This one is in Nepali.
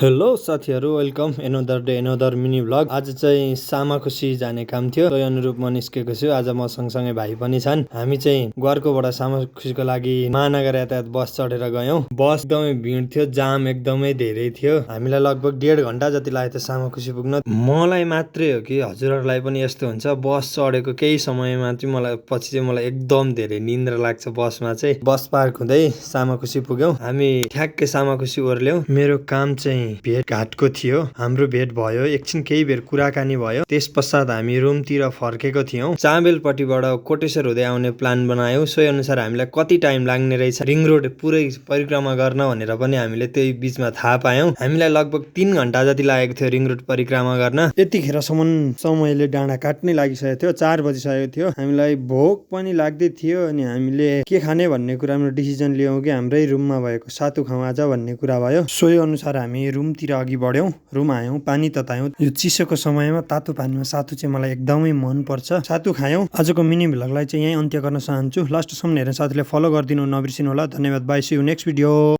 हेलो साथीहरू, welcome another day another mini vlog. आज चाहिँ सामाखुसी जाने काम थियो, त्यही अनुरूप म निस्केको छु। आज म सँगसँगै भाइ पनि छन्। हामी चाहिँ घरकोबाट सामाखुसीको लागि महानगर यातायात बस चढेर गयौँ। बस एकदमै भिड थियो, जाम एकदमै धेरै थियो। हामीलाई लगभग 1.5 घन्टा जति लाग्यो थियो सामाखुसी पुग्न। मलाई मात्रै हो कि हजुरहरूलाई पनि यस्तो हुन्छ? बस चढेको केही समयमा चाहिँ मलाई एकदम धेरै निन्द्रा लाग्छ बसमा चाहिँ। बस पार्क हुँदै सामाखुसी पुग्यौँ। हामी ठ्याक्कै सामाखुसी ओर्ल्यौँ। मेरो काम चाहिँ भेटघाटको थियो। हाम्रो भेट भयो, एकछिन केही बेर कुराकानी भयो। त्यस पश्चात हामी रुमतिर फर्केको थियौँ। चाँबेलपट्टिबाट कोटेश्वर हुँदै आउने प्लान बनायौँ। सोही अनुसार हामीलाई कति टाइम लाग्ने रहेछ रिङ रोड पुरै परिक्रमा गर्न भनेर पनि हामीले त्यही बिचमा थाहा पायौँ। हामीलाई लगभग 3 घन्टा जति लागेको थियो रिङ रोड परिक्रमा गर्न। त्यतिखेरसम्म समयले डाँडा काट्नै लागिसकेको थियो। 4 बजिसकेको थियो। हामीलाई भोक पनि लाग्दै थियो अनि हामीले के खाने भन्ने कुरामा डिसिजन लियौँ कि हाम्रै रुममा भएको सातु खाउँ आज भन्ने कुरा भयो। सोही अनुसार हामी रुमतिर अघि बढ्यौँ। रुम आयौँ, पानी ततायौँ। यो चिसोको समयमा तातो पानीमा सातु चाहिँ मलाई एकदमै मन पर्छ। सातु खायौँ। आजको मिनी भ्लगलाई चाहिँ यहीँ अन्त्य गर्न चाहन्छु। लास्टसम्म हेर्ने साथीले फलो गरिदिनु नबिर्सिनु होला। धन्यवाद। Bye, see you next video.